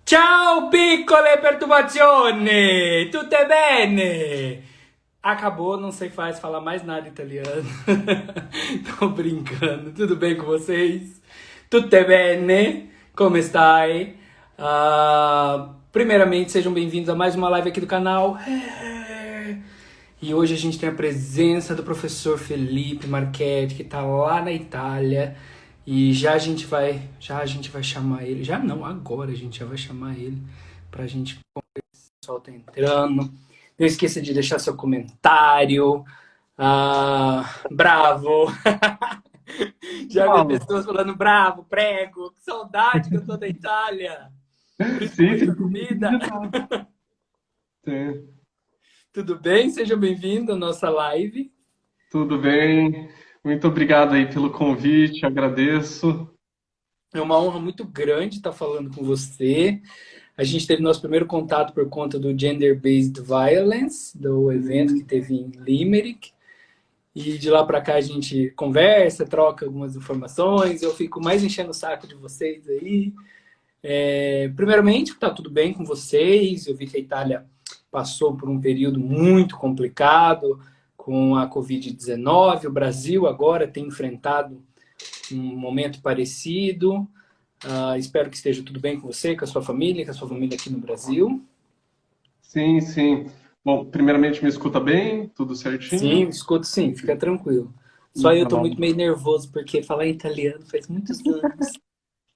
Ciao piccole perturbazioni! Tutto bene? Acabou, não sei mais falar mais nada italiano. Tô brincando. Tudo bem com vocês? Tutto bene? Como stai? Primeiramente, sejam bem-vindos a mais uma live aqui do canal. E hoje a gente tem a presença do professor Felipe Marchetti, que está lá na Itália. E já a gente vai chamar ele. Já não, agora a gente já vai chamar ele para a gente. O pessoal tá entrando. Não esqueça de deixar seu comentário. Bravo! Já vi Fala. pessoas falando bravo, prego, que saudade que eu tô da Itália, Sim, principalmente sim, da comida. sim. Tudo bem? Seja bem-vindo à nossa live. Tudo bem? Muito obrigado aí pelo convite, agradeço. É uma honra muito grande estar falando com você. A gente teve nosso primeiro contato por conta do Gender-Based Violence, do evento que teve em Limerick. E de lá para cá a gente conversa, troca algumas informações. Eu fico mais enchendo o saco de vocês aí. Primeiramente, está tudo bem com vocês. Eu vi que a Itália passou por um período muito complicado com a Covid-19. O Brasil agora tem enfrentado um momento parecido. Espero que esteja tudo bem com você, com a sua família aqui no Brasil. Sim, sim. Bom, primeiramente me escuta bem, tudo Sim, certinho? escuto sim, fica tranquilo. Só eu tô muito Maravilha. meio nervoso, porque falar italiano faz muitos anos.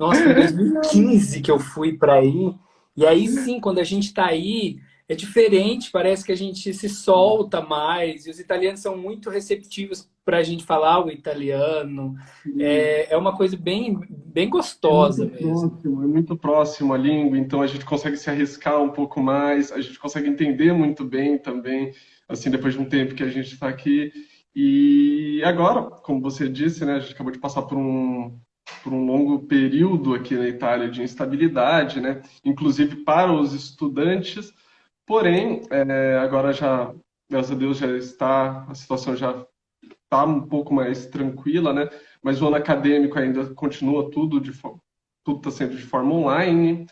Nossa, foi em 2015 que eu fui para aí. E aí sim, quando a gente está aí, é diferente, parece que a gente se solta mais. E os italianos são muito receptivos para a gente falar o italiano. É uma coisa bem, bem gostosa mesmo. É muito próximo a língua, então a gente consegue se arriscar um pouco mais, a gente consegue entender muito bem também, assim, depois de um tempo que a gente está aqui. E agora, como você disse, né, a gente acabou de passar por um longo período aqui na Itália de instabilidade, né, inclusive para os estudantes, porém, agora já, graças a Deus, a situação já está um pouco mais tranquila, né? Mas o ano acadêmico ainda continua tudo está sendo de forma online.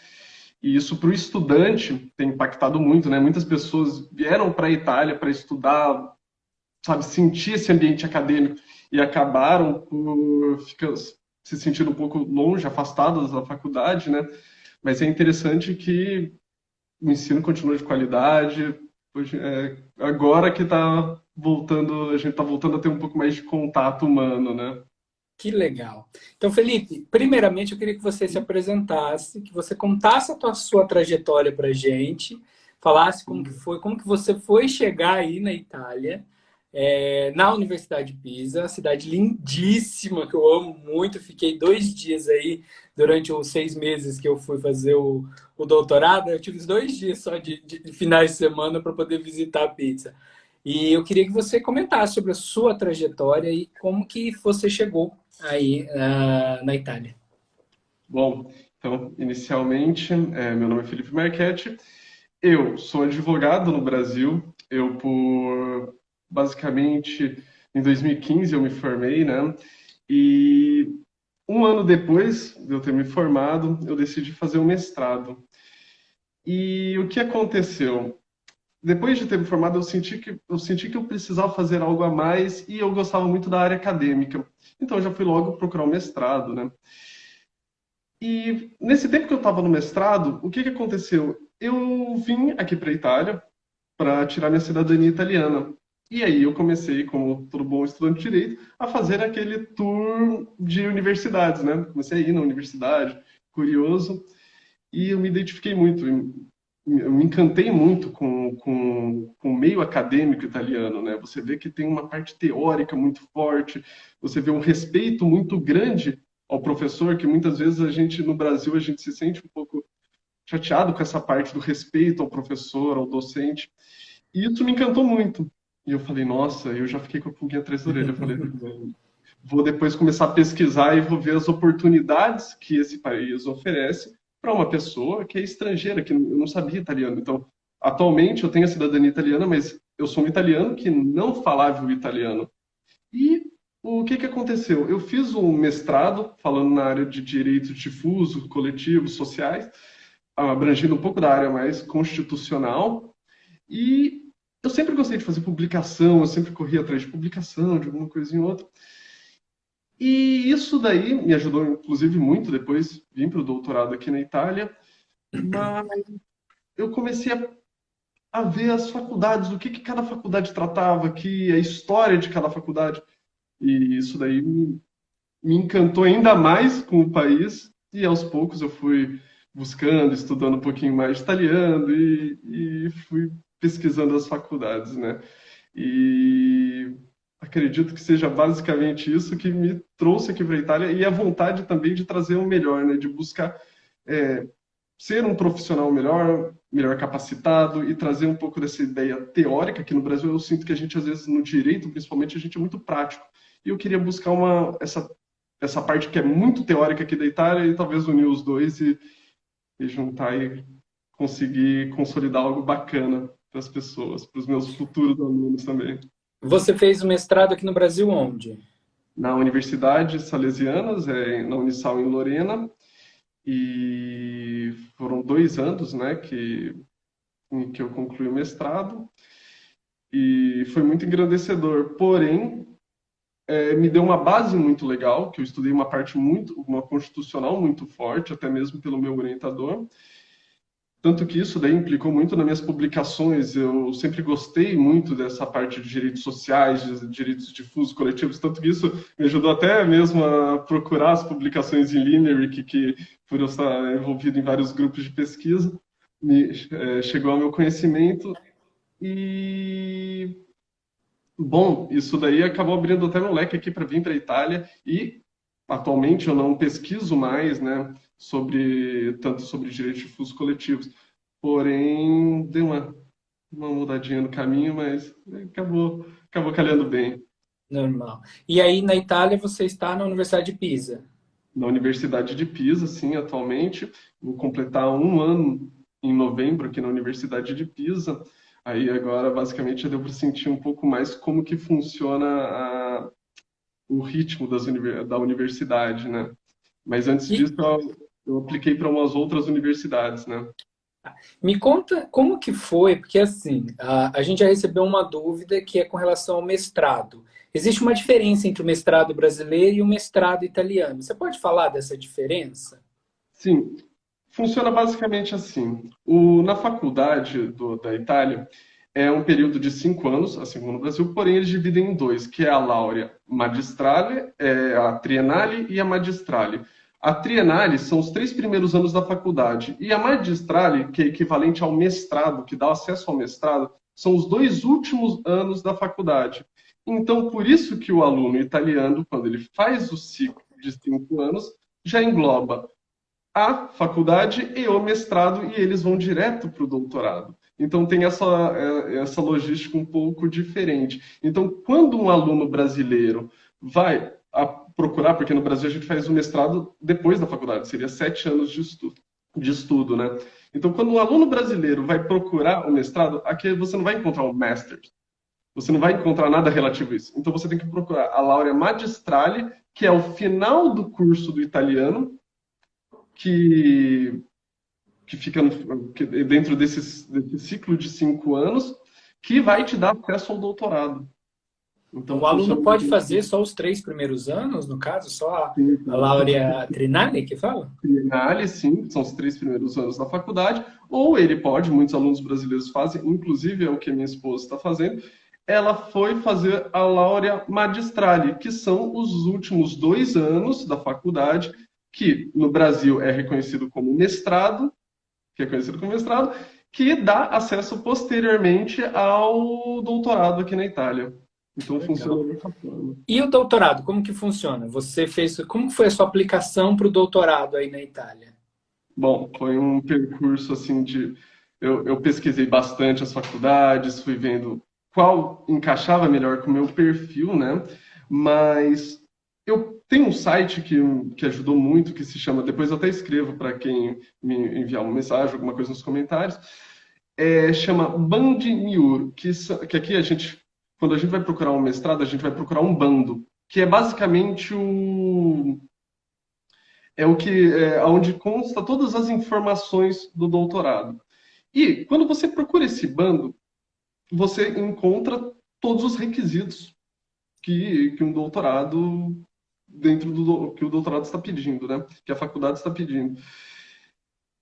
E isso para o estudante tem impactado muito, né? Muitas pessoas vieram para a Itália para estudar, sabe, sentir esse ambiente acadêmico e acabaram por ficar se sentindo um pouco longe, afastadas da faculdade, né? Mas é interessante que o ensino continua de qualidade. Hoje, agora que está voltando, a gente está voltando a ter um pouco mais de contato humano, né? Que legal. Então, Felipe, primeiramente eu queria que você se apresentasse, que você contasse sua trajetória para a gente, falasse como que foi, como que você foi chegar aí na Itália, na Universidade de Pisa, cidade lindíssima, que eu amo muito. Fiquei 2 dias aí durante os 6 meses que eu fui fazer o doutorado. Eu tive os 2 dias só de finais de semana para poder visitar a Pisa. E eu queria que você comentasse sobre a sua trajetória e como que você chegou aí na Itália. Bom, então, inicialmente, meu nome é Felipe Marchetti. Eu sou advogado no Brasil. Basicamente, em 2015 eu me formei, né? E um ano depois de eu ter me formado, eu decidi fazer um mestrado. E o que aconteceu? Depois de ter me formado, eu senti que eu precisava fazer algo a mais e eu gostava muito da área acadêmica. Então, eu já fui logo procurar um mestrado, né? E nesse tempo que eu estava no mestrado, o que que aconteceu? Eu vim aqui para a Itália para tirar minha cidadania italiana. E aí eu comecei, como todo bom estudante de direito, a fazer aquele tour de universidades, né? Comecei a ir na universidade, curioso, e eu me identifiquei muito, eu me encantei muito com o meio acadêmico italiano, né? Você vê que tem uma parte teórica muito forte, você vê um respeito muito grande ao professor, que muitas vezes a gente, no Brasil, a gente se sente um pouco chateado com essa parte do respeito ao professor, ao docente, e isso me encantou muito. E eu falei, nossa, eu já fiquei com a pulguinha atrás da orelha. Eu falei, vou depois começar a pesquisar e vou ver as oportunidades que esse país oferece para uma pessoa que é estrangeira, que eu não sabia italiano. Então, atualmente eu tenho a cidadania italiana, mas eu sou um italiano que não falava o italiano. E o que que aconteceu? Eu fiz um mestrado falando na área de direito difuso, coletivos, sociais, abrangindo um pouco da área mais constitucional. E eu sempre gostei de fazer publicação, eu sempre corri atrás de publicação, de alguma coisinha ou outra. E isso daí me ajudou, inclusive, muito. Depois vim para o doutorado aqui na Itália, mas eu comecei a ver as faculdades, o que cada faculdade tratava aqui, a história de cada faculdade. E isso daí me encantou ainda mais com o país. E aos poucos eu fui buscando, estudando um pouquinho mais de italiano e fui pesquisando as faculdades, né? E acredito que seja basicamente isso que me trouxe aqui para a Itália e a vontade também de trazer o melhor, né? De buscar ser um profissional melhor, melhor capacitado e trazer um pouco dessa ideia teórica, que no Brasil eu sinto que a gente, às vezes, no direito, principalmente, a gente é muito prático. E eu queria buscar essa parte que é muito teórica aqui da Itália e talvez unir os dois e juntar e conseguir consolidar algo bacana para as pessoas, para os meus futuros alunos também. Você fez o mestrado aqui no Brasil onde? Na Universidade Salesianas, na Unisal em Lorena, e foram 2 anos, né, em que eu concluí o mestrado, e foi muito engrandecedor, porém, me deu uma base muito legal, que eu estudei uma constitucional muito forte, até mesmo pelo meu orientador, tanto que isso daí implicou muito nas minhas publicações. Eu sempre gostei muito dessa parte de direitos sociais, de direitos difusos coletivos, tanto que isso me ajudou até mesmo a procurar as publicações em Limerick, que por eu estar envolvido em vários grupos de pesquisa, chegou ao meu conhecimento. E, bom, isso daí acabou abrindo até meu leque aqui para vir para a Itália e atualmente eu não pesquiso mais, né, tanto sobre direitos difusos coletivos. Porém, dei uma mudadinha no caminho, mas acabou calhando bem. Normal. E aí, na Itália, você está na Universidade de Pisa. Na Universidade de Pisa, sim, atualmente. Vou completar 1 ano em novembro aqui na Universidade de Pisa. Aí agora, basicamente, já deu para sentir um pouco mais como que funciona o ritmo da universidade, né? Mas antes E disso, eu apliquei para umas outras universidades, né? me conta como que foi, porque assim, a gente já recebeu uma dúvida que é com relação ao mestrado. Existe uma diferença entre o mestrado brasileiro e o mestrado italiano. Você pode falar dessa diferença? Sim, funciona basicamente assim. Na faculdade da Itália, é um período de 5 anos, assim como no Brasil, porém eles dividem em dois, que é a laurea magistrale, a triennale e a magistrale. A triennale são os 3 primeiros anos da faculdade, e a magistrale, que é equivalente ao mestrado, que dá acesso ao mestrado, são os 2 últimos anos da faculdade. Então, por isso que o aluno italiano, quando ele faz o ciclo de 5 anos, já engloba a faculdade e o mestrado, e eles vão direto para o doutorado. Então tem essa logística um pouco diferente. Então, quando um aluno brasileiro vai procurar, porque no Brasil a gente faz o mestrado depois da faculdade, seria 7 anos de estudo, né? Então, quando um aluno brasileiro vai procurar o mestrado, aqui você não vai encontrar o Masters, você não vai encontrar nada relativo a isso. Então, você tem que procurar a laurea magistrale, que é o final do curso do italiano, que fica dentro desse ciclo de 5 anos, que vai te dar acesso ao doutorado. Então, O aluno funciona pode muito fazer assim. só os 3 primeiros anos, no caso, só a laurea trinale que fala? Triennale, sim, são os 3 primeiros anos da faculdade, ou ele pode, muitos alunos brasileiros fazem, inclusive é o que a minha esposa está fazendo, ela foi fazer a laurea magistrale, que são os últimos 2 anos da faculdade, que no Brasil é reconhecido como mestrado, que é conhecido como mestrado, que dá acesso posteriormente ao doutorado aqui na Itália. Então Legal. funciona dessa forma. E o doutorado, como que funciona? Você fez, como foi a sua aplicação para o doutorado aí na Itália? Bom, foi um percurso assim de. Eu pesquisei bastante as faculdades, fui vendo qual encaixava melhor com o meu perfil, né? Mas eu tenho um site que ajudou muito, que se chama, depois eu até escrevo para quem me enviar uma mensagem, alguma coisa nos comentários, chama Bandmiur, que aqui quando a gente vai procurar um mestrado, a gente vai procurar um bando, que é basicamente é o que onde consta todas as informações do doutorado. E quando você procura esse bando, você encontra todos os requisitos que um doutorado dentro do que o doutorado está pedindo, né? Que a faculdade está pedindo.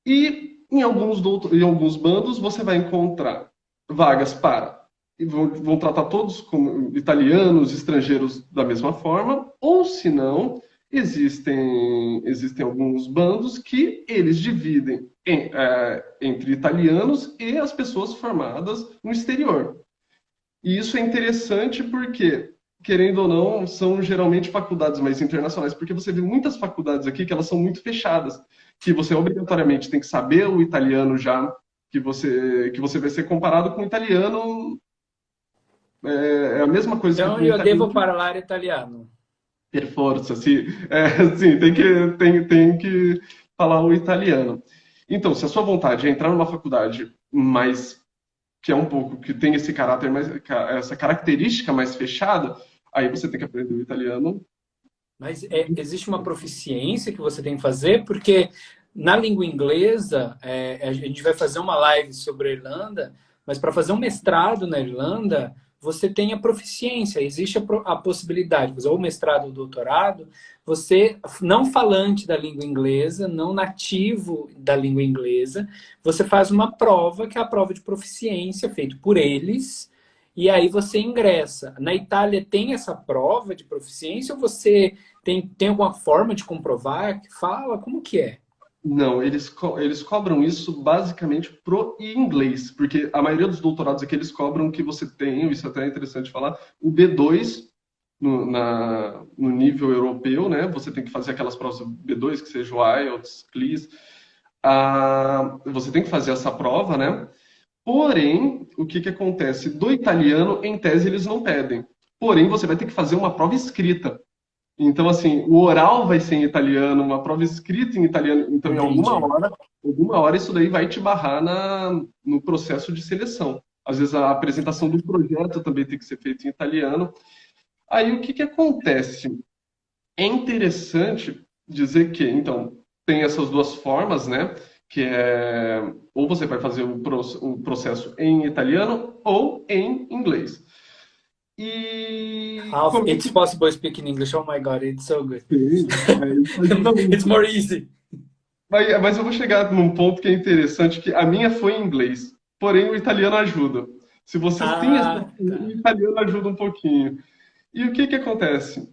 E em alguns bandos você vai encontrar vagas para e vão tratar todos como italianos, estrangeiros da mesma forma, ou se não, existem alguns bandos que eles dividem entre italianos e as pessoas formadas no exterior. E isso é interessante porque, querendo ou não, são geralmente faculdades mais internacionais, porque você vê muitas faculdades aqui que elas são muito fechadas, que você obrigatoriamente tem que saber o italiano já, que você vai ser comparado com o italiano, é a mesma coisa que Então, com o eu devo italiano falar italiano. per força, sim, tem que falar o italiano. Então, se a sua vontade é entrar numa faculdade mais que é um pouco, que tem esse caráter mais, essa característica mais fechada, aí você tem que aprender o italiano. Mas existe uma proficiência que você tem que fazer, porque na língua inglesa, a gente vai fazer uma live sobre a Irlanda, mas para fazer um mestrado na Irlanda, você tem a proficiência, existe a possibilidade, fazer ou mestrado ou doutorado, você, não falante da língua inglesa, não nativo da língua inglesa, você faz uma prova, que é a prova de proficiência, feita por eles, e aí você ingressa. Na Itália tem essa prova de proficiência ou você tem alguma forma de comprovar? Fala, como que é? Não, eles cobram isso basicamente pro inglês, porque a maioria dos doutorados aqui eles cobram que você tem, isso até é interessante falar, o B2 no nível europeu, né? Você tem que fazer aquelas provas B2, que seja o IELTS, CLIS. Você tem que fazer essa prova, né? Porém, o que acontece? Do italiano, em tese, eles não pedem. Porém, você vai ter que fazer uma prova escrita. Então, assim, o oral vai ser em italiano, uma prova escrita em italiano. Então, em Entendi. alguma hora isso daí vai te barrar no processo de seleção. Às vezes a apresentação do projeto também tem que ser feita em italiano. Aí o que acontece? É interessante dizer que, então, tem essas duas formas, né? Que é ou você vai fazer o processo em italiano ou em inglês. E como It's possible to speak in English. Oh my God, it's so good. isso ajuda It's muito. more easy. Mas eu vou chegar num ponto que é interessante, que a minha foi em inglês, porém o italiano ajuda. Se você tem essa, Ah, o tá. italiano ajuda um pouquinho. E o que acontece?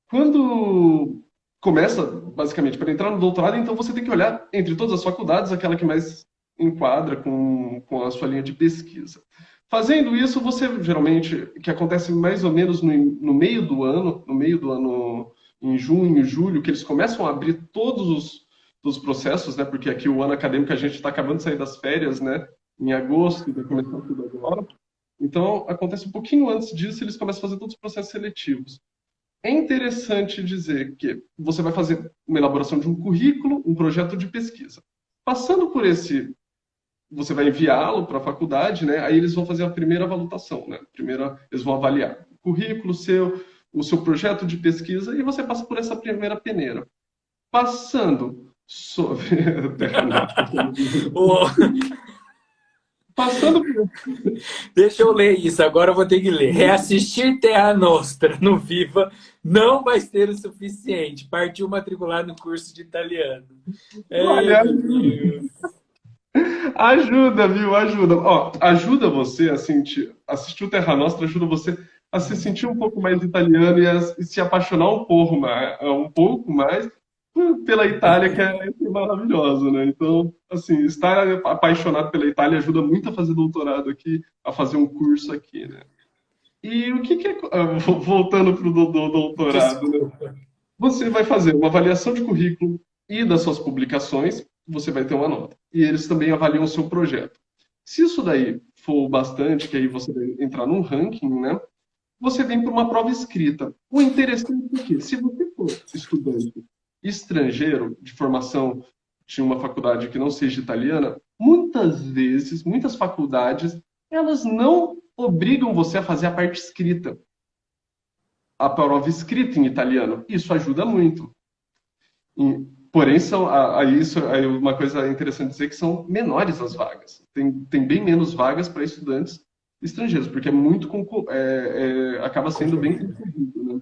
Quando começa, basicamente, para entrar no doutorado, então você tem que olhar entre todas as faculdades aquela que mais enquadra com a sua linha de pesquisa. Fazendo isso, você geralmente, que acontece mais ou menos no meio do ano, em junho, julho, que eles começam a abrir todos os processos, né? Porque aqui o ano acadêmico a gente está acabando de sair das férias, né? Em agosto, vai começar tudo agora. Então, acontece um pouquinho antes disso, eles começam a fazer todos os processos seletivos. É interessante dizer que você vai fazer uma elaboração de um currículo, um projeto de pesquisa. Passando por esse, você vai enviá-lo para a faculdade, né? Aí eles vão fazer a primeira valutação, né? Primeiro, eles vão avaliar o currículo seu, o seu projeto de pesquisa, e você passa por essa primeira peneira. Passando sobre Terra Nostra. Oh, Passando por deixa eu ler isso, agora eu vou ter que ler. Reassistir Terra Nostra no Viva não vai ser o suficiente. Partiu matricular no curso de italiano. Ai, olha, meu Deus. ajuda, viu? Ajuda. Ó, ajuda você a sentir. Assistir o Terra Nostra ajuda você a se sentir um pouco mais italiano e se apaixonar um pouco mais pela Itália, que é maravilhosa, né? Então, assim, estar apaixonado pela Itália ajuda muito a fazer doutorado aqui, a fazer um curso aqui, né? E o que é. Voltando para o doutorado, né? Desculpa. Você vai fazer uma avaliação de currículo e das suas publicações, você vai ter uma nota. E eles também avaliam o seu projeto. Se isso daí for bastante, que aí você vai entrar num ranking, né? Você vem para uma prova escrita. O interessante é que, se você for estudante estrangeiro de formação de uma faculdade que não seja italiana, muitas vezes, muitas faculdades, elas não obrigam você a fazer a parte escrita, a prova escrita em italiano. Isso ajuda muito. Porém, aí uma coisa interessante dizer que são menores as vagas. Tem bem menos vagas para estudantes estrangeiros, porque acaba sendo bem Concorrido. concorrido, né?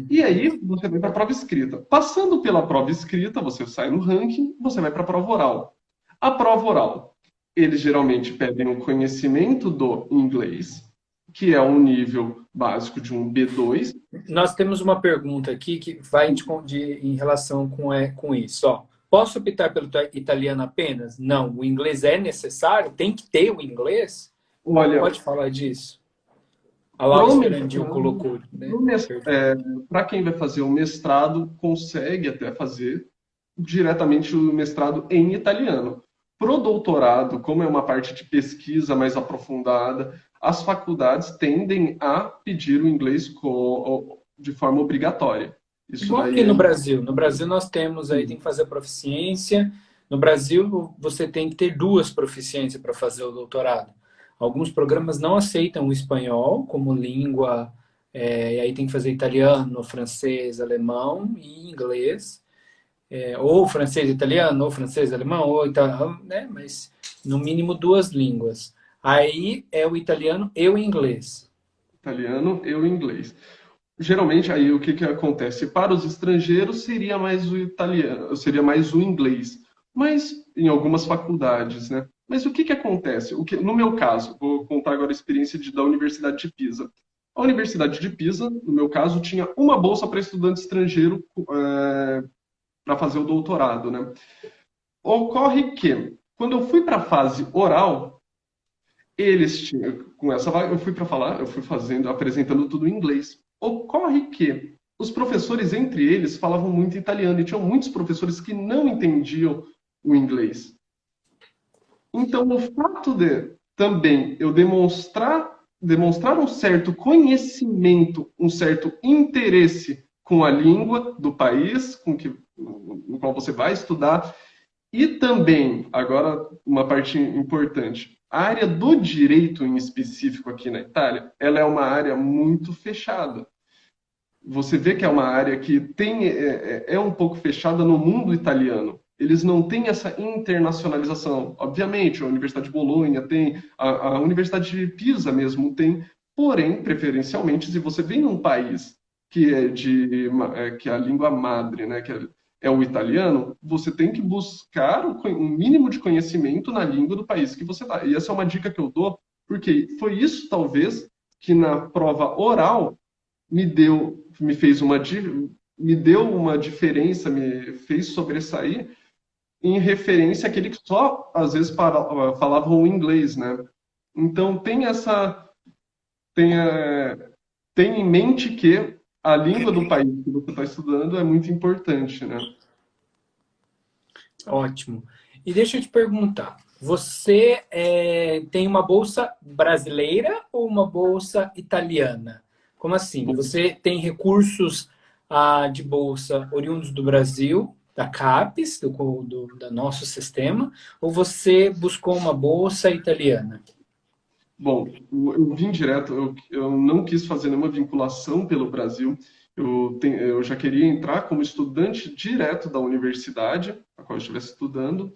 E aí você vai para a prova escrita. Passando pela prova escrita, você sai no ranking, você vai para a prova oral. A prova oral, eles geralmente pedem um conhecimento do inglês, que é um nível básico de um B2. Nós temos uma pergunta aqui que vai em relação com isso. Ó, posso optar pelo italiano apenas? Não. O inglês é necessário? Tem que ter o inglês? Olha, Pode falar disso? A Laura Esperandil colocou, né? para quem vai fazer o mestrado, consegue até fazer diretamente o mestrado em italiano. Pro doutorado, como é uma parte de pesquisa mais aprofundada, as faculdades tendem a pedir o inglês de forma obrigatória. Isso Igual daí aqui é... no Brasil. No Brasil nós temos aí, tem que fazer a proficiência. No Brasil você tem que ter 2 proficiências para fazer o doutorado. Alguns programas não aceitam o espanhol como língua, e aí tem que fazer italiano, francês, alemão e inglês. Ou francês, italiano, ou francês, alemão, ou italiano, né? Mas no mínimo 2 línguas. Aí é o italiano e o inglês. Italiano e o inglês. Geralmente, aí o que acontece? Para os estrangeiros seria mais o italiano, seria mais o inglês, mas em algumas faculdades, né? Mas o que acontece? No meu caso, vou contar agora a experiência da Universidade de Pisa. A Universidade de Pisa, no meu caso, tinha uma bolsa para estudante estrangeiro para fazer o doutorado, né? Ocorre que, quando eu fui para a fase oral, eles tinham, com essa vaga, eu fui para falar, eu fui apresentando tudo em inglês. Ocorre que os professores, entre eles, falavam muito italiano e tinham muitos professores que não entendiam o inglês. Então, o fato de também eu demonstrar um certo conhecimento, um certo interesse com a língua do país no qual você vai estudar, e também, agora, uma parte importante, a área do direito em específico aqui na Itália, ela é uma área muito fechada. Você vê que é uma área que é um pouco fechada no mundo italiano. Eles não têm essa internacionalização. Obviamente, a Universidade de Bolonha tem, a Universidade de Pisa mesmo tem, porém, preferencialmente, se você vem num país que é a língua madre, né, que é o italiano, você tem que buscar um mínimo de conhecimento na língua do país que você está. E essa é uma dica que eu dou, porque foi isso, talvez, que na prova oral me deu uma diferença, me fez sobressair em referência àquele que só, às vezes, falava o inglês, né? Então, tem em mente que a língua do país que você está estudando é muito importante, né? Ótimo. E deixa eu te perguntar, você tem uma bolsa brasileira ou uma bolsa italiana? Como assim? Você tem recursos de bolsa oriundos do Brasil, da CAPES, do nosso sistema, ou você buscou uma bolsa italiana? Bom, eu vim direto, eu não quis fazer nenhuma vinculação pelo Brasil. Eu já queria entrar como estudante direto da universidade a qual eu estivesse estudando.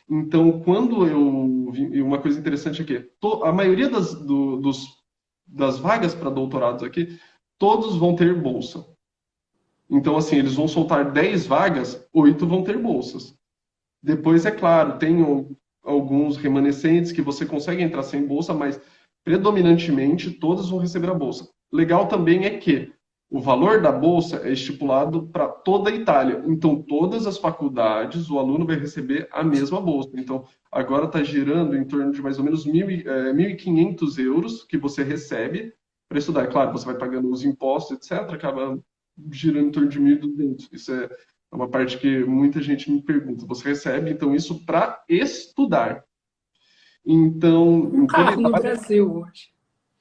Então, quando eu vim, e uma coisa interessante é que a maioria das vagas para doutorados aqui, todos vão ter bolsa. Então, assim, eles vão soltar 10 vagas, 8 vão ter bolsas. Depois, é claro, tem alguns remanescentes que você consegue entrar sem bolsa, mas predominantemente todas vão receber a bolsa. Legal também é que o valor da bolsa é estipulado para toda a Itália. Então, todas as faculdades, o aluno vai receber a mesma bolsa. Então, agora está girando em torno de mais ou menos 1.500 euros que você recebe para estudar. É claro, você vai pagando os impostos, etc., acaba girando em torno de 1.200. Isso é uma parte que muita gente me pergunta. Você recebe, então, isso para estudar. Então, Um carro no Brasil hoje.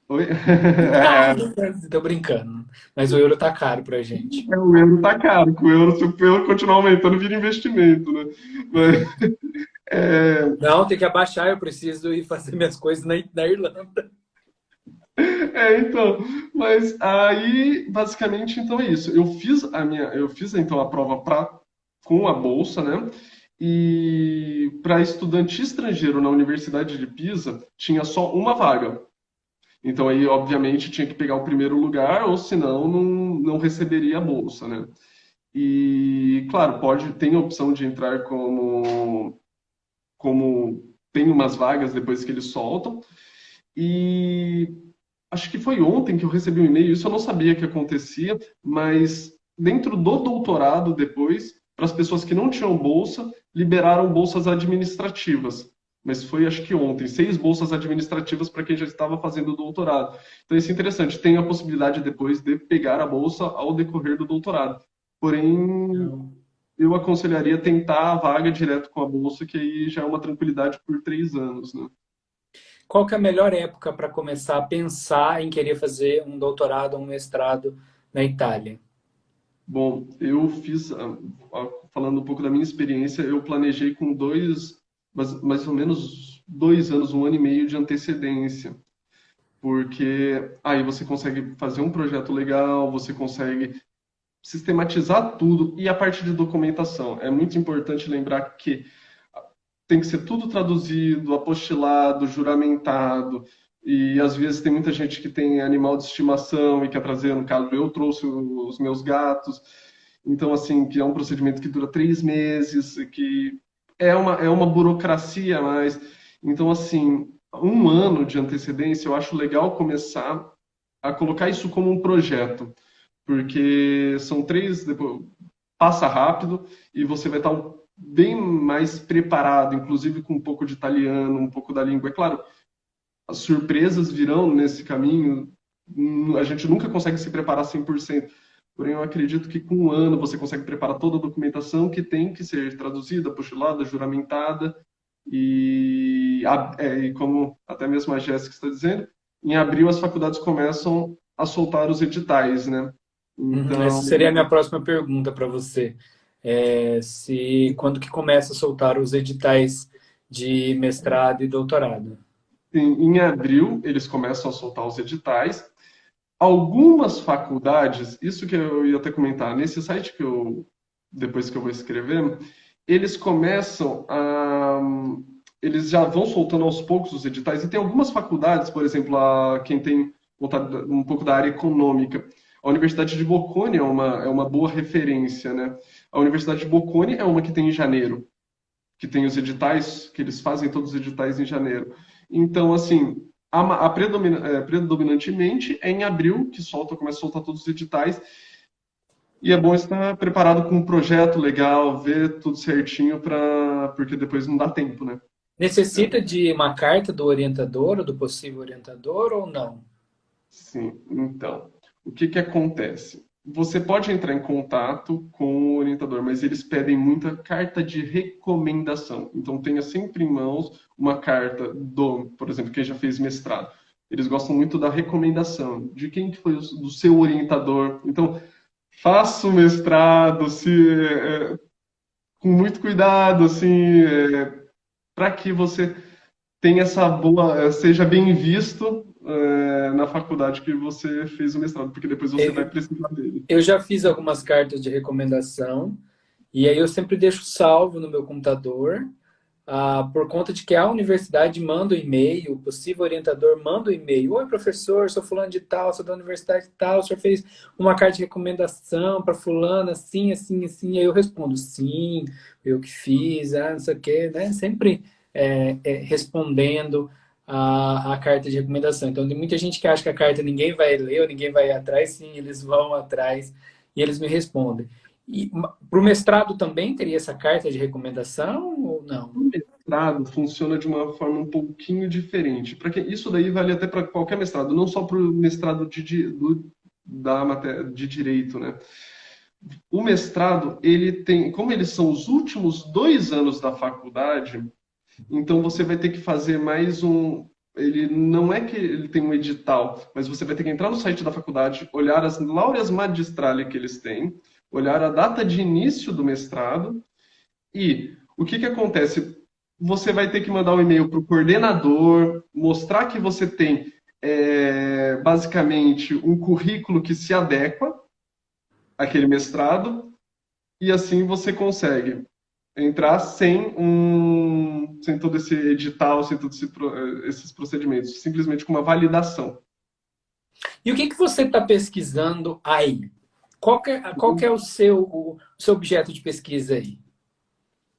Oi? Um carro no Brasil. Tô brincando. Mas o euro tá caro pra gente. O euro tá caro, com o euro, se o euro continuar aumentando, vira investimento, né? Mas, Não, tem que abaixar, eu preciso ir fazer minhas coisas na Irlanda. então, mas aí, basicamente, então é isso. Eu fiz então a prova para com a bolsa, né? E para estudante estrangeiro na Universidade de Pisa, tinha só uma vaga. Então aí, obviamente, tinha que pegar o primeiro lugar, ou senão não receberia a bolsa, né? E, claro, tem a opção de entrar como tem umas vagas depois que eles soltam. E acho que foi ontem que eu recebi um e-mail, isso eu não sabia que acontecia, mas dentro do doutorado depois, para as pessoas que não tinham bolsa, liberaram bolsas administrativas. Mas foi acho que ontem, 6 bolsas administrativas para quem já estava fazendo o doutorado. Então isso é interessante, tem a possibilidade depois de pegar a bolsa ao decorrer do doutorado. Porém, Não. eu aconselharia tentar a vaga direto com a bolsa, que aí já é uma tranquilidade por 3 anos, né? Qual que é a melhor época para começar a pensar em querer fazer um doutorado ou um mestrado na Itália? Bom, eu fiz, falando um pouco da minha experiência, eu planejei com mais ou menos 2 anos, 1 ano e meio de antecedência, porque aí você consegue fazer um projeto legal, você consegue sistematizar tudo e a parte de documentação. É muito importante lembrar que tem que ser tudo traduzido, apostilado, juramentado. E às vezes tem muita gente que tem animal de estimação e quer trazer, no caso, eu trouxe os meus gatos. Então, assim, que é um procedimento que dura 3 meses, que é uma burocracia, mas. Então, assim, 1 ano de antecedência, eu acho legal começar a colocar isso como um projeto, porque são 3, depois, passa rápido e você vai estar bem mais preparado, inclusive com um pouco de italiano, um pouco da língua. É claro, as surpresas virão nesse caminho, a gente nunca consegue se preparar 100%, porém eu acredito que com 1 ano você consegue preparar toda a documentação que tem que ser traduzida, apostillada, juramentada, e como até mesmo a Jéssica está dizendo, em abril as faculdades começam a soltar os editais, né? Essa Então, seria a minha próxima pergunta para você. Se quando que começa a soltar os editais de mestrado e doutorado? em abril eles começam a soltar os editais. Algumas faculdades, isso que eu ia até comentar, nesse site depois que eu vou escrever, eles começam a, eles já vão soltando aos poucos os editais, e tem algumas faculdades, por exemplo, quem tem voltado um pouco da área econômica, a Universidade de Bocconi é uma boa referência, né? A Universidade de Bocconi é uma que tem em janeiro, que tem os editais, que eles fazem todos os editais em janeiro. Então, assim, predominantemente é em abril que começa a soltar todos os editais, e é bom estar preparado com um projeto legal, ver tudo certinho, porque depois não dá tempo, né? Necessita de uma carta do orientador ou do possível orientador ou não? Sim, então, o que que acontece? Você pode entrar em contato com o orientador, mas eles pedem muita carta de recomendação. Então, tenha sempre em mãos uma carta por exemplo, quem já fez mestrado. Eles gostam muito da recomendação, de quem que foi do seu orientador. Então, faça o mestrado com muito cuidado, assim, para que você tenha essa boa, seja bem visto na faculdade que você fez o mestrado, porque depois você vai precisar dele. Eu já fiz algumas cartas de recomendação e aí eu sempre deixo salvo no meu computador, por conta de que a universidade manda o e-mail, o possível orientador manda o e-mail. Oi, professor, sou fulano de tal, sou da universidade tal, o senhor fez uma carta de recomendação para fulano, assim, assim, assim. E aí eu respondo, sim, eu que fiz, não sei o quê, né? Sempre respondendo a carta de recomendação. Então, tem muita gente que acha que a carta ninguém vai ler ou ninguém vai atrás, sim, eles vão atrás e eles me respondem. E para o mestrado também teria essa carta de recomendação ou não? O mestrado funciona de uma forma um pouquinho diferente. Isso daí vale até para qualquer mestrado, não só para o mestrado da matéria de direito, né? O mestrado, ele tem, como eles são os últimos 2 anos da faculdade, então você vai ter que fazer mais um. Ele não é que ele tem um edital, mas você vai ter que entrar no site da faculdade, olhar as laureas magistrali que eles têm, olhar a data de início do mestrado e o que que acontece? Você vai ter que mandar um e-mail para o coordenador, mostrar que você tem basicamente um currículo que se adequa àquele mestrado e assim você consegue entrar sem todo esse edital, sem todos esses procedimentos, simplesmente com uma validação. E o que que você está pesquisando aí? Qual que é o seu objeto de pesquisa aí?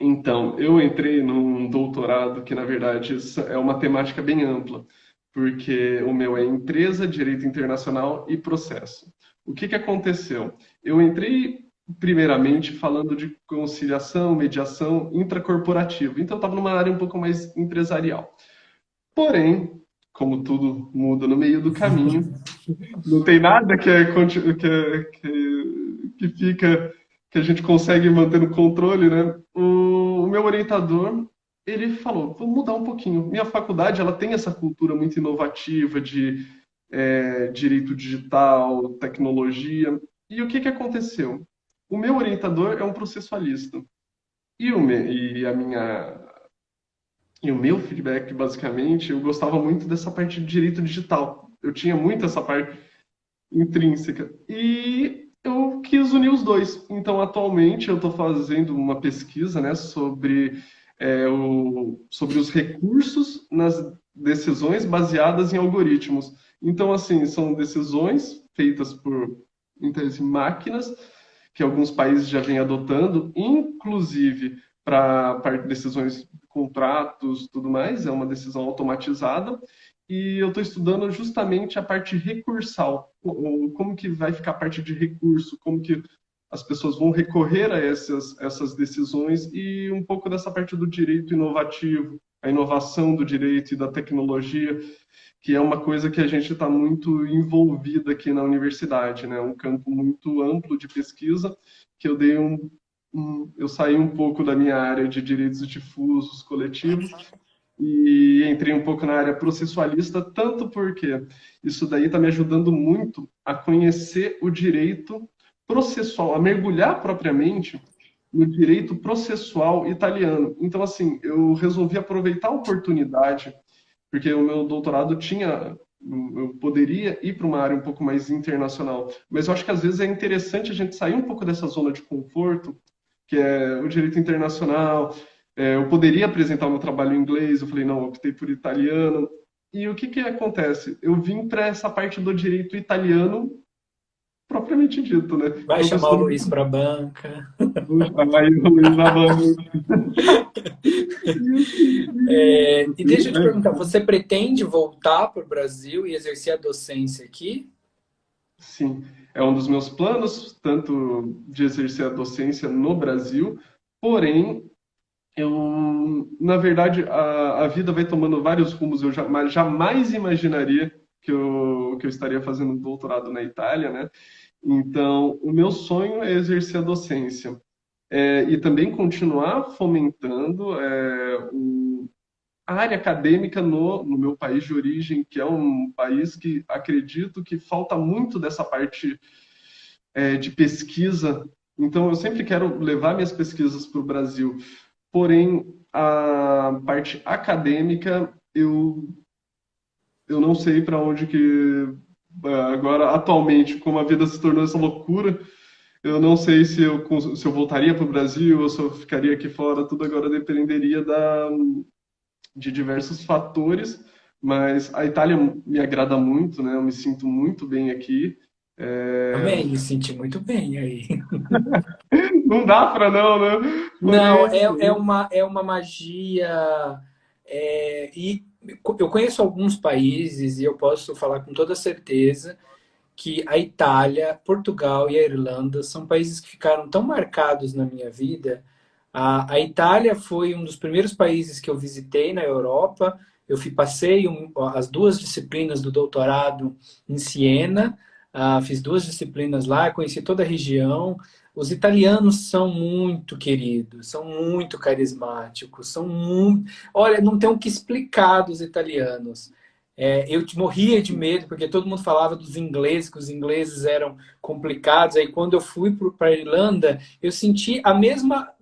Então, eu entrei num doutorado que, na verdade, é uma temática bem ampla, porque o meu é empresa, direito internacional e processo. O que que aconteceu? Eu entrei, primeiramente, falando de conciliação, mediação intracorporativa, então eu estava numa área um pouco mais empresarial. Porém, como tudo muda no meio do caminho, não tem nada que fica, que a gente consegue manter no controle, né? O meu orientador, ele falou, vamos mudar um pouquinho. Minha faculdade, ela tem essa cultura muito inovativa de direito digital, tecnologia. E o que que aconteceu? O meu orientador é um processualista. E, e a minha e o meu feedback, basicamente, eu gostava muito dessa parte de direito digital. Eu tinha muito essa parte intrínseca. E eu quis unir os dois. Então, atualmente, eu estou fazendo uma pesquisa, né, sobre os recursos nas decisões baseadas em algoritmos. Então, assim, são decisões feitas por, em tese, máquinas, que alguns países já vêm adotando, inclusive para decisões de contratos, tudo mais, é uma decisão automatizada, e eu estou estudando justamente a parte recursal, como que vai ficar a parte de recurso, como que as pessoas vão recorrer a essas decisões e um pouco dessa parte do direito inovativo, a inovação do direito e da tecnologia, que é uma coisa que a gente está muito envolvido aqui na universidade, né? Um campo muito amplo de pesquisa, que eu dei eu saí um pouco da minha área de direitos difusos coletivos e entrei um pouco na área processualista, tanto porque isso daí está me ajudando muito a conhecer o direito processual, a mergulhar propriamente no direito processual italiano. Então, assim, eu resolvi aproveitar a oportunidade, porque o meu doutorado tinha, eu poderia ir para uma área um pouco mais internacional, mas eu acho que às vezes é interessante a gente sair um pouco dessa zona de conforto, que é o direito internacional. Eu poderia apresentar o meu trabalho em inglês, eu falei, não, eu optei por italiano. E o que que acontece? Eu vim para essa parte do direito italiano propriamente dito, né? Vai Então, eu estou chamar o estudando Luiz para a banca? aí o Luiz na banca. E deixa eu te perguntar, você pretende voltar para o Brasil e exercer a docência aqui? Sim, é um dos meus planos, tanto de exercer a docência no Brasil, porém, na verdade, a vida vai tomando vários rumos. Eu jamais imaginaria que eu estaria fazendo um doutorado na Itália, né? Então, o meu sonho é exercer a docência. E também continuar fomentando a área acadêmica no meu país de origem, que é um país que acredito que falta muito dessa parte de pesquisa. Então, eu sempre quero levar minhas pesquisas para o Brasil. Porém, a parte acadêmica, eu não sei para onde que agora, atualmente, como a vida se tornou essa loucura, eu não sei se eu voltaria para o Brasil ou se eu ficaria aqui fora. Tudo agora dependeria de diversos fatores, mas a Itália me agrada muito, né? Eu me sinto muito bem aqui. Também me senti muito bem aí. Não dá para não, né? Não, Porém, é uma magia. E eu conheço alguns países e eu posso falar com toda certeza que a Itália, Portugal e a Irlanda são países que ficaram tão marcados na minha vida. A Itália foi um dos primeiros países que eu visitei na Europa. Eu passei as duas disciplinas do doutorado em Siena, fiz duas disciplinas lá, conheci toda a região. Os italianos são muito queridos, são muito carismáticos, são muito. Olha, não tem o que explicar dos italianos. Eu morria de medo, porque todo mundo falava dos ingleses, que os ingleses eram complicados. Aí, quando eu fui para a Irlanda, eu senti a mesma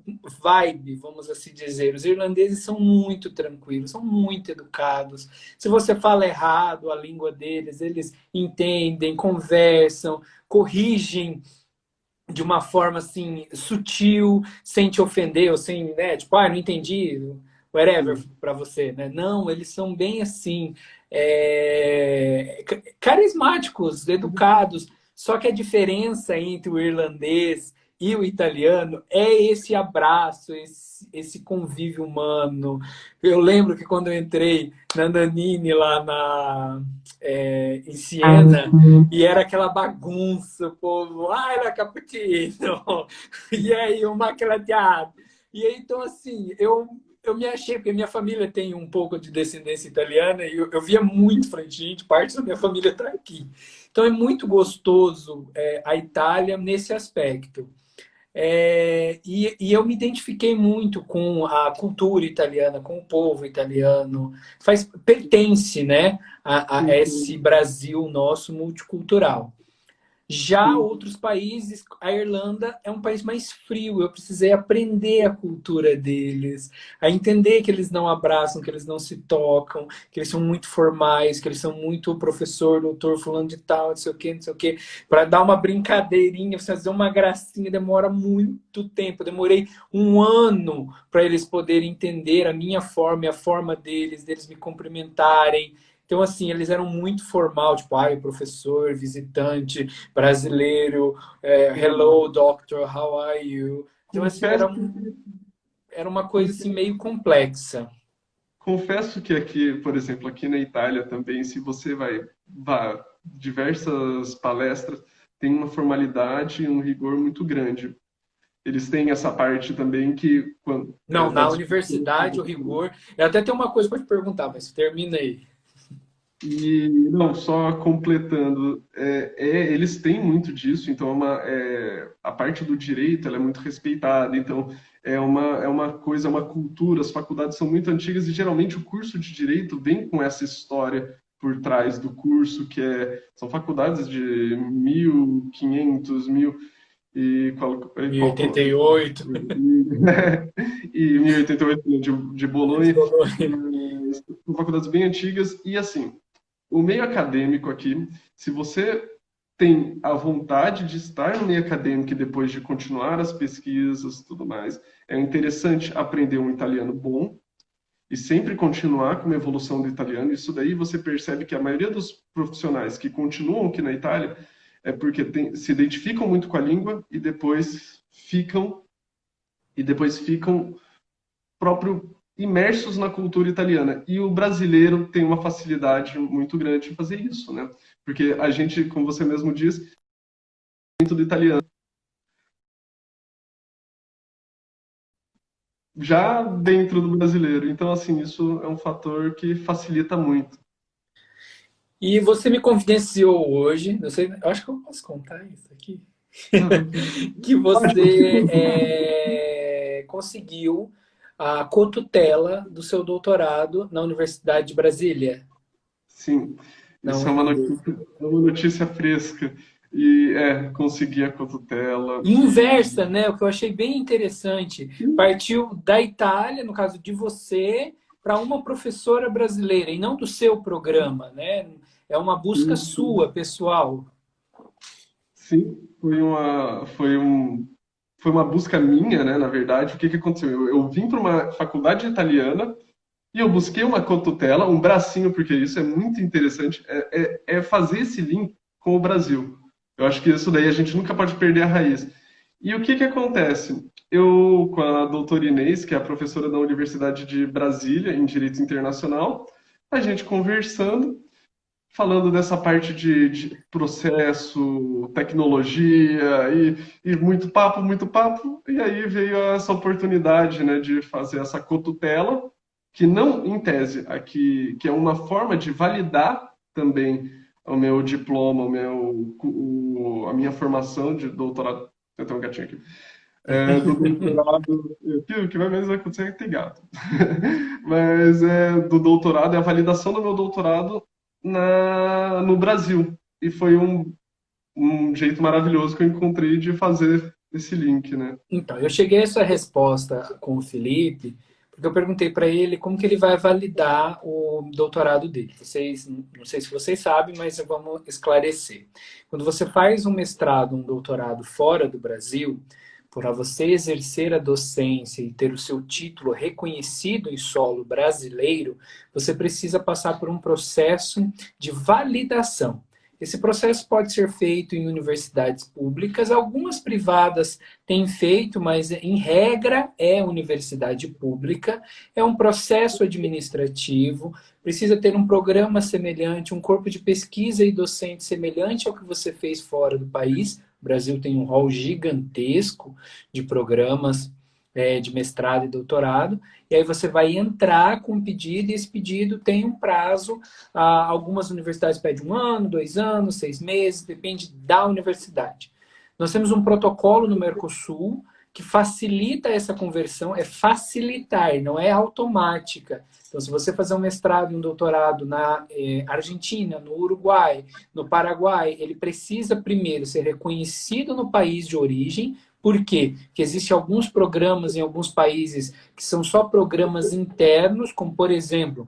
vibe, vamos assim dizer. Os irlandeses são muito tranquilos, são muito educados. Se você fala errado a língua deles, eles entendem, conversam, corrigem de uma forma assim sutil, sem te ofender ou sem, né, tipo, não entendi, whatever para você, né? Não, eles são bem assim, carismáticos, educados. Só que a diferença entre o irlandês e o italiano é esse abraço, esse convívio humano. Eu lembro que quando eu entrei na Nanini lá em Siena, e era aquela bagunça, o povo, la cappuccino, e aí o macchiato. E aí, então, assim, eu me achei, porque minha família tem um pouco de descendência italiana, e eu via muito, falei, gente, parte da minha família está aqui. Então é muito gostoso a Itália nesse aspecto. E eu me identifiquei muito com a cultura italiana, com o povo italiano, pertence, né, a esse Brasil nosso multicultural. Já outros países, a Irlanda é um país mais frio. Eu precisei aprender a cultura deles, a entender que eles não abraçam, que eles não se tocam, que eles são muito formais, que eles são muito professor, doutor, fulano de tal, não sei o quê, não sei o quê. Para dar uma brincadeirinha, fazer uma gracinha, demora muito tempo. Eu demorei um ano para eles poderem entender a minha forma e a forma deles me cumprimentarem. Então, assim, eles eram muito formal, tipo, professor, visitante, brasileiro, hello, doctor, how are you? Então, assim, Confesso, era uma coisa assim, meio complexa. confesso que aqui, por exemplo, aqui na Itália também, se você vai diversas palestras, tem uma formalidade e um rigor muito grande. Eles têm essa parte também que Não, da na discussão. universidade, o rigor... Eu até tenho uma coisa para te perguntar, mas termina aí. E não, só completando, eles têm muito disso, então a parte do direito ela é muito respeitada, então é uma coisa, é uma cultura, as faculdades são muito antigas e geralmente o curso de direito vem com essa história por trás do curso, são faculdades de 1500, e qual 1088. e 1088 de Bolonha, são faculdades bem antigas e assim o meio acadêmico aqui, se você tem a vontade de estar no meio acadêmico e depois de continuar as pesquisas e tudo mais, é interessante aprender um italiano bom e sempre continuar com uma evolução do italiano. Isso daí você percebe que a maioria dos profissionais que continuam aqui na Itália é porque se identificam muito com a língua e depois ficam próprio imersos na cultura italiana. E o brasileiro tem uma facilidade muito grande em fazer isso, né? Porque a gente, como você mesmo diz, muito do italiano. Já dentro do brasileiro. Então, assim, isso é um fator que facilita muito. E você me confidenciou hoje, não sei, eu acho que eu posso contar isso aqui, que você conseguiu a cotutela do seu doutorado na Universidade de Brasília. Sim, Não, isso é uma notícia fresca. E consegui a cotutela. inversa, né? O que eu achei bem interessante. Partiu da Itália, no caso de você, para uma professora brasileira e não do seu programa, né? É uma busca Sim, sua, pessoal. sim, foi uma busca minha, né, na verdade. O que que aconteceu? Eu vim para uma faculdade italiana e eu busquei uma cotutela, um bracinho, porque isso é muito interessante, é fazer esse link com o Brasil. Eu acho que isso daí a gente nunca pode perder a raiz. E o que que acontece? Eu, com a doutora Inês, que é a professora da Universidade de Brasília, em Direito Internacional, a gente conversando, falando dessa parte de processo, tecnologia e muito papo, e aí veio essa oportunidade, né, de fazer essa cotutela, que não, em tese, aqui, que é uma forma de validar também o meu diploma, a minha formação de doutorado. Eu tenho um gatinho aqui. Do doutorado, o que vai mesmo acontecer é que tem gato. Mas do doutorado, é a validação do meu doutorado no Brasil. E foi um jeito maravilhoso que eu encontrei de fazer esse link, né? Então, eu cheguei a essa resposta com o Felipe, eu perguntei para ele como que ele vai validar o doutorado dele. Vocês, não sei se vocês sabem, mas vamos esclarecer. Quando você faz um mestrado, um doutorado fora do Brasil, para você exercer a docência e ter o seu título reconhecido em solo brasileiro, você precisa passar por um processo de validação. Esse processo pode ser feito em universidades públicas, algumas privadas têm feito, mas em regra é universidade pública. É um processo administrativo, precisa ter um programa semelhante, um corpo de pesquisa e docente semelhante ao que você fez fora do país. O Brasil tem um rol gigantesco de programas de mestrado e doutorado, e aí você vai entrar com um pedido, e esse pedido tem um prazo. Algumas universidades pedem 1 ano, 2 anos, 6 meses, depende da universidade. Nós temos um protocolo no Mercosul que facilita essa conversão, é facilitar, não é automática. Então, se você fazer um mestrado e um doutorado na Argentina, no Uruguai, no Paraguai, ele precisa primeiro ser reconhecido no país de origem. Por quê? Porque existem alguns programas em alguns países que são só programas internos, como, por exemplo,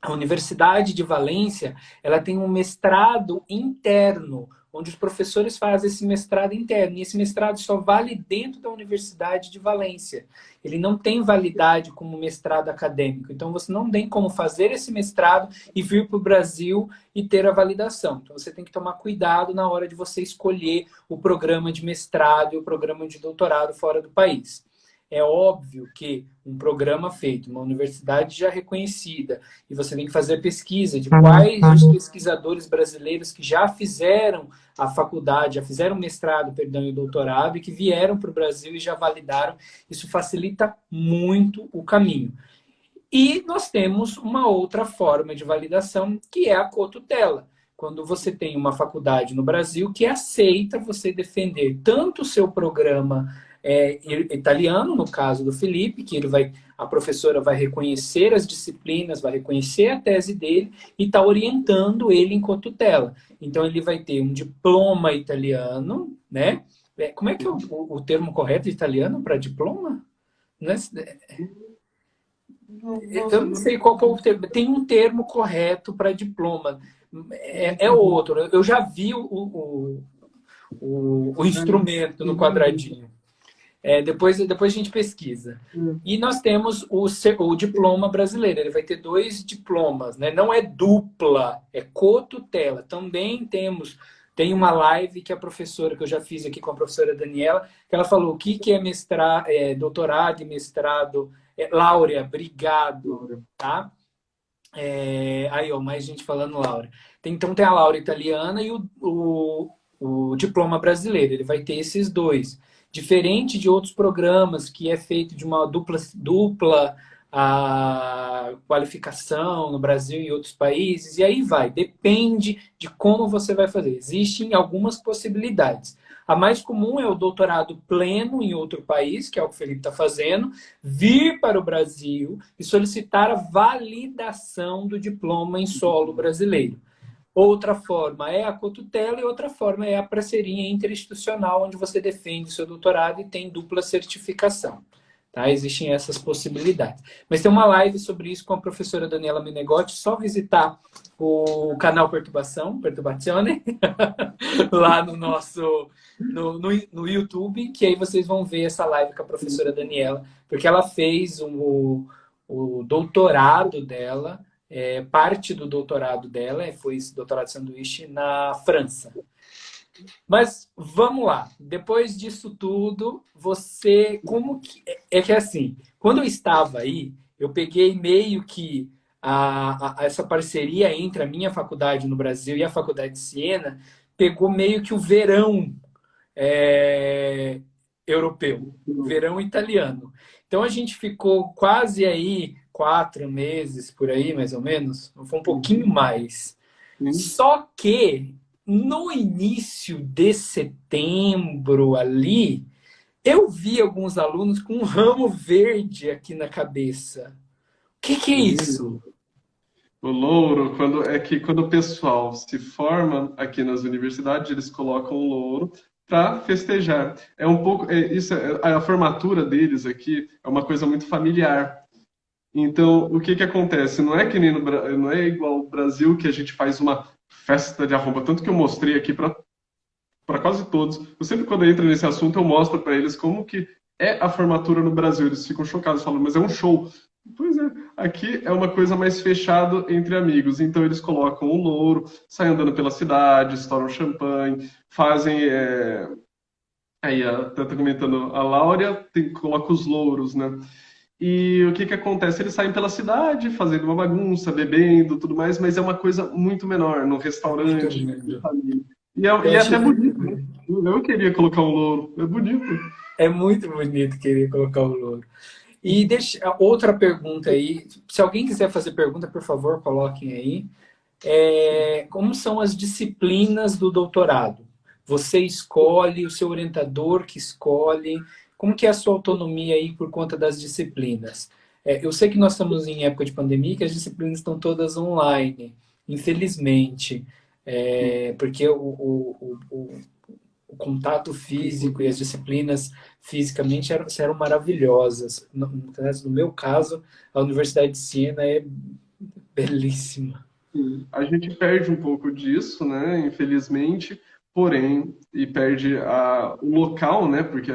a Universidade de Valência, ela tem um mestrado interno, onde os professores fazem esse mestrado interno. E esse mestrado só vale dentro da Universidade de Valência. Ele não tem validade como mestrado acadêmico. Então, você não tem como fazer esse mestrado e vir para o Brasil e ter a validação. Então, você tem que tomar cuidado na hora de você escolher o programa de mestrado e o programa de doutorado fora do país. É óbvio que um programa feito, uma universidade já reconhecida, e você tem que fazer pesquisa de quais os pesquisadores brasileiros que já fizeram a faculdade, já fizeram mestrado, perdão, e doutorado, e que vieram para o Brasil e já validaram. Isso facilita muito o caminho. E nós temos uma outra forma de validação, que é a cotutela. Quando você tem uma faculdade no Brasil que aceita você defender tanto o seu programa italiano, no caso do Felipe, que a professora vai reconhecer as disciplinas, vai reconhecer a tese dele e está orientando ele em cotutela. Então, ele vai ter um diploma italiano, né? Como é que é o termo correto de italiano para diploma? Não é? Eu não sei qual é o termo. Tem um termo correto para diploma. É outro. Eu já vi o instrumento no quadradinho. Depois a gente pesquisa. E nós temos o diploma brasileiro. Ele vai ter 2 diplomas, né? Não é dupla, é cotutela. Também tem uma live que a professora, que eu já fiz aqui com a professora Daniela, que ela falou o que é doutorado e mestrado. Laura, obrigado, tá? Aí, ó, mais gente falando Laura. Então tem a Laura italiana e o diploma brasileiro. Ele vai ter esses 2. Diferente de outros programas que é feito de uma dupla qualificação no Brasil e em outros países, e aí vai, depende de como você vai fazer. Existem algumas possibilidades. A mais comum é o doutorado pleno em outro país, que é o que o Felipe está fazendo, vir para o Brasil e solicitar a validação do diploma em solo brasileiro. Outra forma é a cotutela e outra forma é a parceria interinstitucional, onde você defende o seu doutorado e tem dupla certificação. Tá? Existem essas possibilidades. Mas tem uma live sobre isso com a professora Daniela Menegotti, só visitar o canal Perturbazione, lá no nosso no YouTube, que aí vocês vão ver essa live com a professora Daniela, porque ela fez o doutorado dela, parte do doutorado dela foi esse doutorado de sanduíche na França. Mas vamos lá. Depois disso tudo, como que é que assim, quando eu estava aí, eu peguei meio que essa parceria entre a minha faculdade no Brasil e a faculdade de Siena, pegou meio que o verão europeu, o verão italiano. Então a gente ficou quase aí 4 meses por aí, mais ou menos, foi um pouquinho mais. Só que no início de setembro ali, eu vi alguns alunos com um ramo verde aqui na cabeça. O que é isso? O louro, quando o pessoal se forma aqui nas universidades, eles colocam o louro para festejar. É um pouco, a formatura deles aqui é uma coisa muito familiar. Então, o que que acontece? Não é que nem não é igual ao Brasil que a gente faz uma festa de arromba, tanto que eu mostrei aqui para quase todos. Eu sempre quando entra nesse assunto eu mostro para eles como que é a formatura no Brasil. Eles ficam chocados, falam, mas é um show. Pois é, aqui é uma coisa mais fechada entre amigos. Então eles colocam o louro, saem andando pela cidade, estouram champanhe, fazem aí, tá comentando, a Laura coloca os louros, né? E o que que acontece? Eles saem pela cidade, fazendo uma bagunça, bebendo, tudo mais, mas é uma coisa muito menor, no É muito restaurante, em lindo. família. Eu E é acho até bonito, né? Eu queria colocar um louro, é bonito. é muito bonito querer colocar o louro. E deixa outra pergunta aí. Se alguém quiser fazer pergunta, por favor, coloquem aí. Como são as disciplinas do doutorado? Você escolhe, o seu orientador que escolhe? Como que é a sua autonomia aí por conta das disciplinas? Eu sei que nós estamos em época de pandemia e que as disciplinas estão todas online, infelizmente, porque o contato físico e as disciplinas fisicamente eram maravilhosas. No meu caso, a Universidade de Siena é belíssima. A gente perde um pouco disso, né? Infelizmente, porém, e perde o local, né? Porque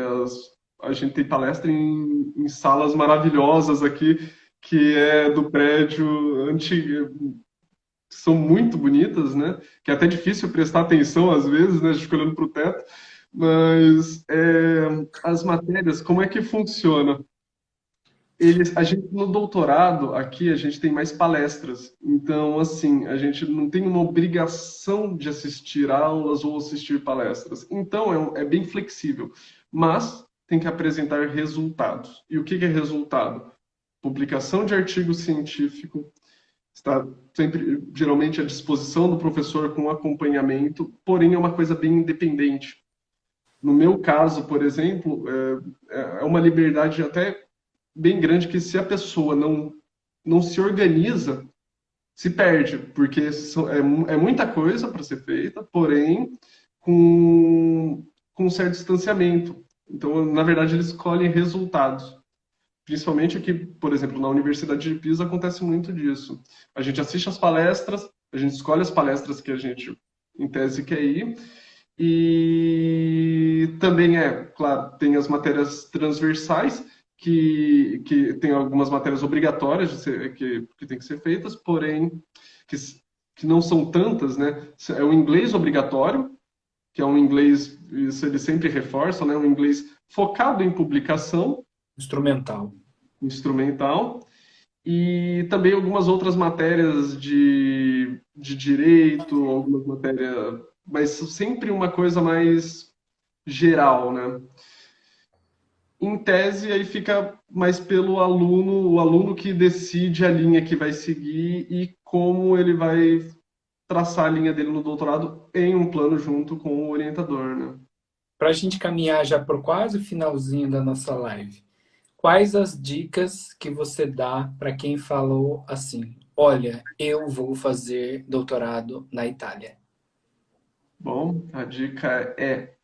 a gente tem palestra em salas maravilhosas aqui, que é do prédio antigo, são muito bonitas, né? Que é até difícil prestar atenção às vezes, né? A gente fica olhando para o teto. Mas as matérias, como é que funciona? A gente no doutorado aqui a gente tem mais palestras, então assim a gente não tem uma obrigação de assistir aulas ou assistir palestras, então é bem flexível, mas tem que apresentar resultados. E o que é resultado? Publicação de artigo científico está sempre geralmente à disposição do professor com acompanhamento, porém é uma coisa bem independente. No meu caso, por exemplo, é uma liberdade até bem grande que se a pessoa não se organiza, se perde, porque é muita coisa para ser feita, porém com um certo distanciamento. Então, na verdade, eles escolhem resultados. Principalmente aqui, por exemplo, na Universidade de Pisa acontece muito disso. A gente assiste as palestras, a gente escolhe as palestras que a gente, em tese, quer ir, e também claro, tem as matérias transversais, que tem algumas matérias obrigatórias que tem que ser feitas, porém, que, que não são tantas, né? É o inglês obrigatório, que é um inglês, isso eles sempre reforçam, né? Um inglês focado em publicação, Instrumental. instrumental, e também algumas outras matérias de direito, algumas matérias, mas sempre uma coisa mais geral, né? Em tese, aí fica mais pelo aluno, o aluno que decide a linha que vai seguir e como ele vai traçar a linha dele no doutorado em um plano junto com o orientador, né? Para a gente caminhar já por quase o finalzinho da nossa live, quais as dicas que você dá para quem falou assim: olha, eu vou fazer doutorado na Itália? Bom, a dica é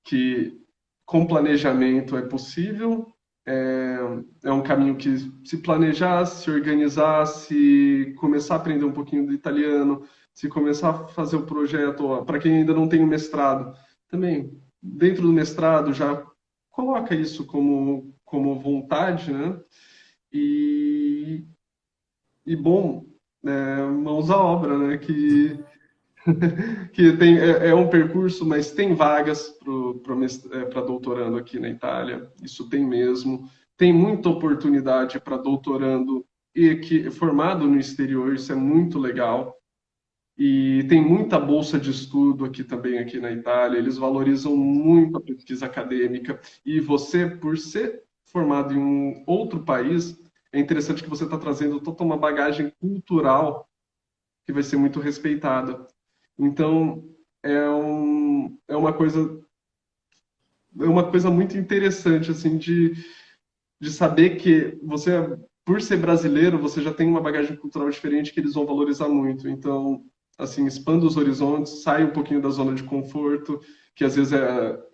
que com planejamento é possível, é, é um caminho que se planejar, se organizar, se começar a aprender um pouquinho do italiano, se começar a fazer o projeto, para quem ainda não tem o mestrado, também dentro do mestrado já coloca isso como vontade, né? E, e bom, mãos à obra, né? Que é um percurso, mas tem vagas para doutorando aqui na Itália, isso tem mesmo. Tem muita oportunidade para doutorando e que formado no exterior, isso é muito legal. E tem muita bolsa de estudo aqui também aqui na Itália, eles valorizam muito a pesquisa acadêmica. E você, por ser formado em um outro país, é interessante que você está trazendo toda uma bagagem cultural que vai ser muito respeitada. Então, é uma coisa muito interessante, assim, de saber que você, por ser brasileiro, você já tem uma bagagem cultural diferente que eles vão valorizar muito. Então, assim, expanda os horizontes, sai um pouquinho da zona de conforto, que às vezes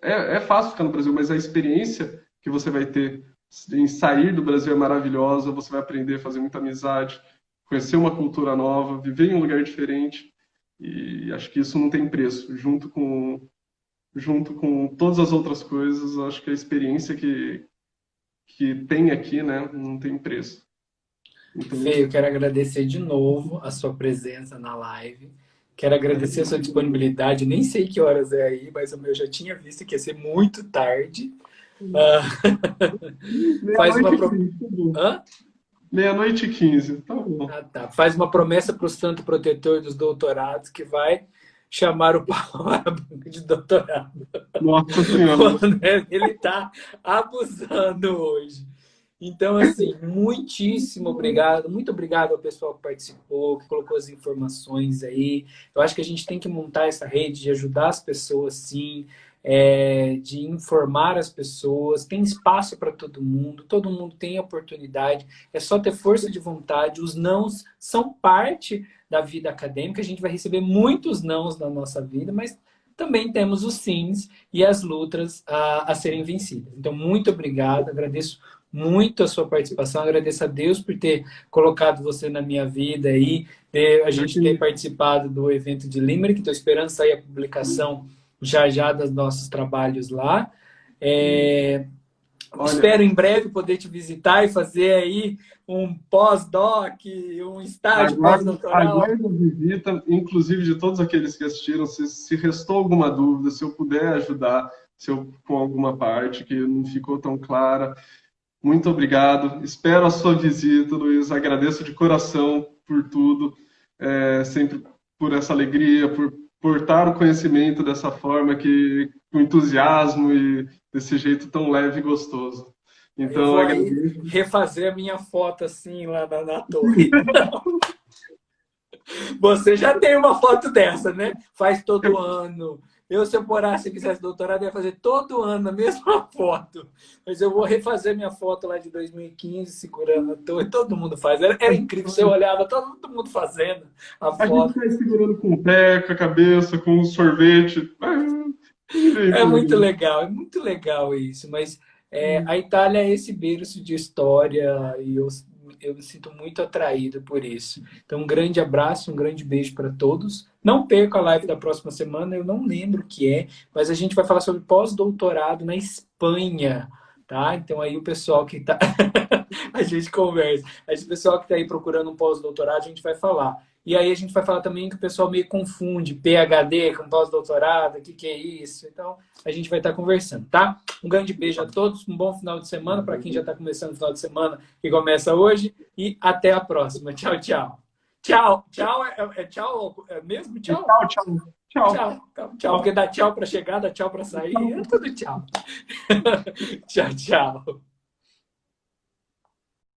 é fácil ficar no Brasil, mas a experiência que você vai ter em sair do Brasil é maravilhosa, você vai aprender a fazer muita amizade, conhecer uma cultura nova, viver em um lugar diferente, e acho que isso não tem preço, junto com todas as outras coisas, acho que a experiência que tem aqui, né, não tem preço. Então, Fê, eu quero agradecer de novo a sua presença na live. Quero agradecer a sua disponibilidade. Nem sei que horas é aí, mas eu já tinha visto que ia ser muito tarde. Ah, faz uma meia-noite e 15, tá bom. Hã? Meia-noite e 15, tá bom. Ah, tá. Faz uma promessa para o santo protetor dos doutorados que vai chamar o Paulo à banca de doutorado. Nossa O Senhora. André, ele está abusando hoje. Então, assim, muitíssimo obrigado. Muito obrigado ao pessoal que participou, que colocou as informações aí. Eu acho que a gente tem que montar essa rede de ajudar as pessoas, sim, de informar as pessoas. Tem espaço para todo mundo tem oportunidade. É só ter força de vontade. Os nãos são parte da vida acadêmica. A gente vai receber muitos nãos na nossa vida, mas também temos os sims e as lutas a serem vencidas. Então, muito obrigado. Agradeço muito a sua participação, agradeço a Deus por ter colocado você na minha vida aí, a gente ter participado do evento de Limerick, estou esperando sair a publicação já dos nossos trabalhos lá. Olha, Espero em breve poder te visitar e fazer aí um pós-doc, um estágio pós-doutoral. aguardo a visita, inclusive de todos aqueles que assistiram, se restou alguma dúvida, se eu puder ajudar, se eu com alguma parte que não ficou tão clara. Muito obrigado. Espero a sua visita, Luiz. Agradeço de coração por tudo, sempre por essa alegria, por portar o conhecimento dessa forma, com entusiasmo e desse jeito tão leve e gostoso. Eu Então, vou aí agradeço. refazer a minha foto assim lá na torre. Você já tem uma foto dessa, né? Faz todo ano. Se eu por se fizesse doutorado, eu ia fazer todo ano a mesma foto. Mas eu vou refazer minha foto lá de 2015, segurando a torre. Todo mundo faz. Era incrível. Você olhava, todo mundo fazendo a A gente foto. vai segurando com o pé, com a cabeça, com o sorvete. É muito legal isso. Mas a Itália é esse berço de história e eu me sinto muito atraído por isso. Então, um grande abraço, um grande beijo para todos. Não perca a live da próxima semana, eu não lembro o que é, mas a gente vai falar sobre pós-doutorado na Espanha, tá? Então, aí o pessoal que tá... a gente conversa. Aí, o pessoal que está aí procurando um pós-doutorado, a gente vai falar. E aí a gente vai falar também que o pessoal meio confunde PhD com pós-doutorado, o que é isso? Então, a gente vai estar conversando, tá? Um grande beijo a todos, um bom final de semana para quem já está começando o final de semana que começa hoje e até a próxima. Tchau, tchau. Tchau, tchau, tchau, mesmo tchau? Tchau, tchau. Tchau, porque dá tchau para chegar, dá tchau para sair, é tudo tchau. Tchau, tchau.